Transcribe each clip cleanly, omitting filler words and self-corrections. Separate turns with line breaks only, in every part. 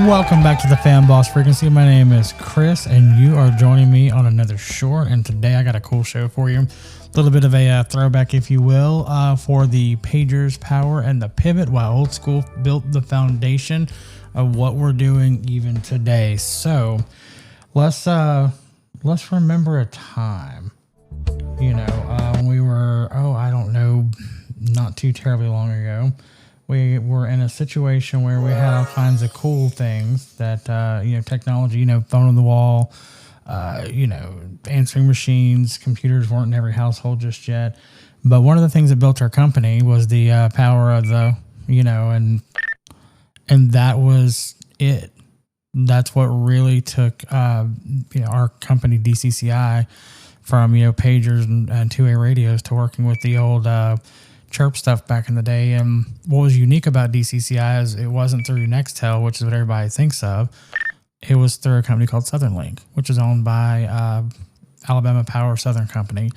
Welcome back to the Fan Boss Frequency. My name is Chris, and you are joining me on another short. And today I got a cool show for you. A little bit of a throwback, if you will, for the pager's power and the pivot, while old school built the foundation of what we're doing even today. So let's remember a time. When we were, not too terribly long ago. We were in a situation where we had all kinds of cool things that, technology, phone on the wall, answering machines, computers weren't in every household just yet. But one of the things that built our company was the power of the, and that was it. That's what really took, our company DCCI from, pagers and two-way radios to working with the old chirp stuff back in the day. And what was unique about DCCI is it wasn't through Nextel, which is what everybody thinks of. It was through a company called Southern Link, which is owned by Alabama Power Southern Company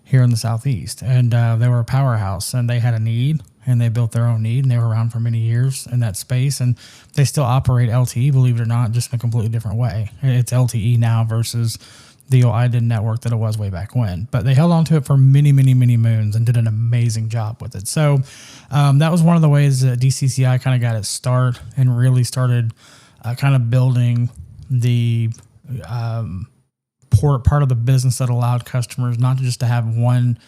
here in the Southeast. And they were a powerhouse, and they had a need, and they built their own need, and they were around for many years in that space. And they still operate LTE, believe it or not, just in a completely different way. It's LTE now versus the old IDIN network that it was way back when. But they held on to it for many, many, many moons and did an amazing job with it. So that was one of the ways that DCCI kind of got its start and really started kind of building the part of the business that allowed customers not just to have one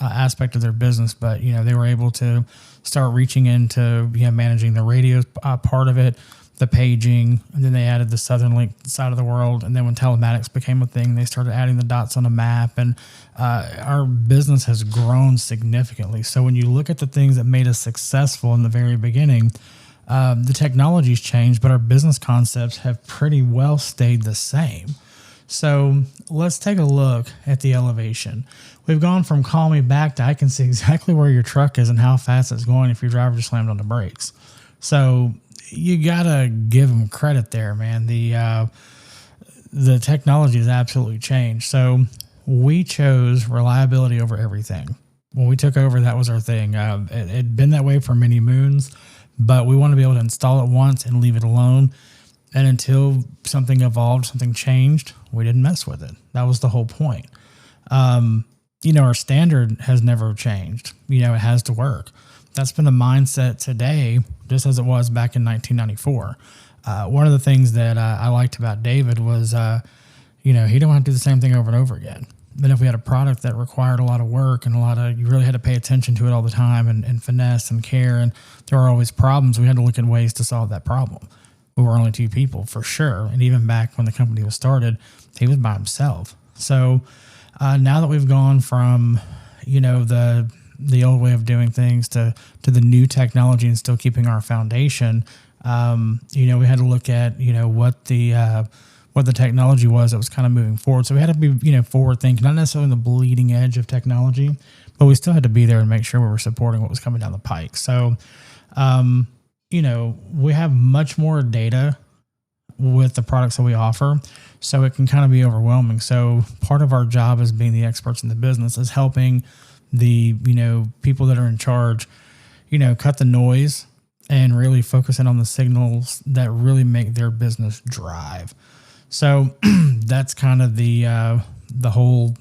aspect of their business, but, they were able to start reaching into managing the radio part of it, the paging, and then they added the Southern Link side of the world. And then when telematics became a thing, they started adding the dots on a map, and our business has grown significantly. So when you look at the things that made us successful in the very beginning, the technology's changed, but our business concepts have pretty well stayed the same. So let's take a look at the elevation. We've gone from call me back to I can see exactly where your truck is and how fast it's going if your driver just slammed on the brakes. So you gotta give them credit there, man. The technology has absolutely changed. So we chose reliability over everything. When we took over, that was our thing. It had been that way for many moons, but we want to be able to install it once and leave it alone. And until something evolved, something changed, we didn't mess with it. That was the whole point. Our standard has never changed. It has to work. That's been the mindset today, just as it was back in 1994. One of the things that I liked about David was, he didn't want to do the same thing over and over again. Then if we had a product that required a lot of work and you really had to pay attention to it all the time and finesse and care, and there were always problems, we had to look at ways to solve that problem. We were only two people for sure. And even back when the company was started, he was by himself. So now that we've gone from, the old way of doing things to the new technology and still keeping our foundation, we had to look at, what the technology was that was kind of moving forward. So we had to be, forward thinking, not necessarily on the bleeding edge of technology, but we still had to be there and make sure we were supporting what was coming down the pike. So, we have much more data with the products that we offer, so it can kind of be overwhelming. So part of our job as being the experts in the business is helping the, people that are in charge, cut the noise and really focus in on the signals that really make their business drive. So that's kind of the whole,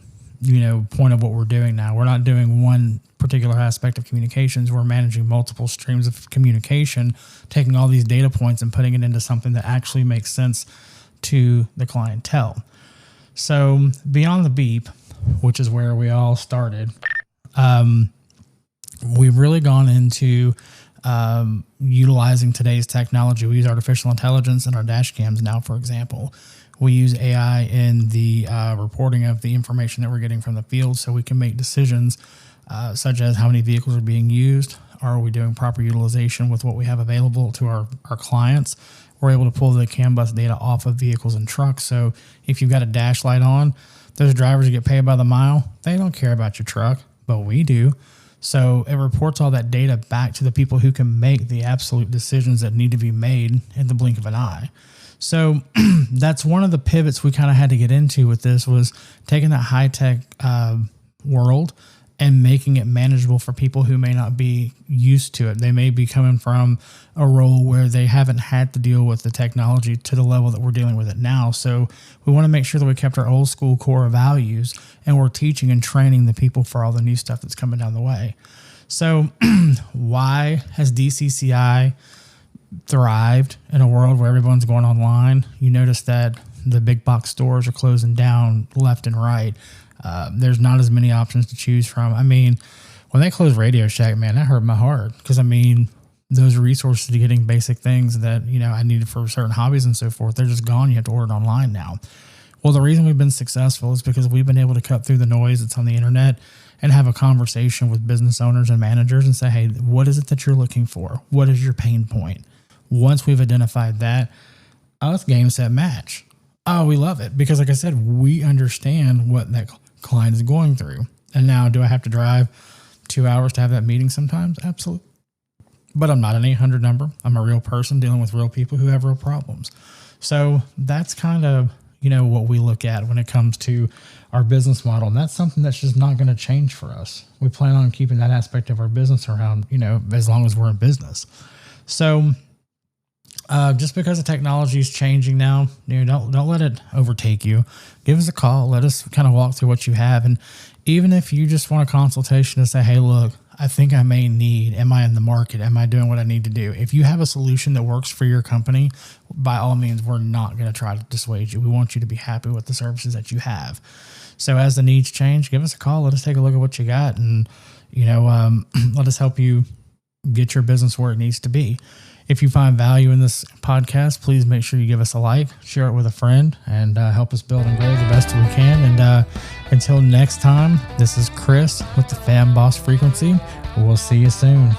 point of what we're doing now. We're not doing one particular aspect of communications. We're managing multiple streams of communication, taking all these data points and putting it into something that actually makes sense to the clientele. So beyond the beep, which is where we all started, we've really gone into utilizing today's technology. We use artificial intelligence in our dash cams now, for example. We use AI in the reporting of the information that we're getting from the field, so we can make decisions such as how many vehicles are being used. Are we doing proper utilization with what we have available to our clients? We're able to pull the CAN bus data off of vehicles and trucks. So if you've got a dash light on, those drivers who get paid by the mile, they don't care about your truck, but we do. So it reports all that data back to the people who can make the absolute decisions that need to be made in the blink of an eye. So that's one of the pivots we kind of had to get into with this, was taking that high-tech world and making it manageable for people who may not be used to it. They may be coming from a role where they haven't had to deal with the technology to the level that we're dealing with it now. So we want to make sure that we kept our old school core values and we're teaching and training the people for all the new stuff that's coming down the way. So why has DCCI thrived in a world where everyone's going online? You notice that the big box stores are closing down left and right. There's not as many options to choose from. I mean, when they closed Radio Shack, man, that hurt my heart because, I mean, those resources to getting basic things that, you know, I needed for certain hobbies and so forth, they're just gone. You have to order it online now. Well, the reason we've been successful is because we've been able to cut through the noise that's on the internet and have a conversation with business owners and managers and say, hey, what is it that you're looking for? What is your pain point? Once we've identified that, let's game, set, match. Oh, we love it because, like I said, we understand what that client is going through. And now, do I have to drive 2 hours to have that meeting sometimes? Absolutely. But I'm not an 800 number. I'm a real person dealing with real people who have real problems. So that's kind of, you know, what we look at when it comes to our business model. And that's something that's just not going to change for us. We plan on keeping that aspect of our business around, you know, as long as we're in business. So just because the technology is changing now, you know, don't let it overtake you. Give us a call. Let us kind of walk through what you have. And even if you just want a consultation to say, hey, look, I think I may need, am I in the market? Am I doing what I need to do? If you have a solution that works for your company, by all means, we're not going to try to dissuade you. We want you to be happy with the services that you have. So as the needs change, give us a call. Let us take a look at what you got and, you know, let us help you get your business where it needs to be. If you find value in this podcast, please make sure you give us a like, share it with a friend, and help us build and grow the best we can. And until next time, this is Chris with the Fan Boss Frequency. We'll see you soon.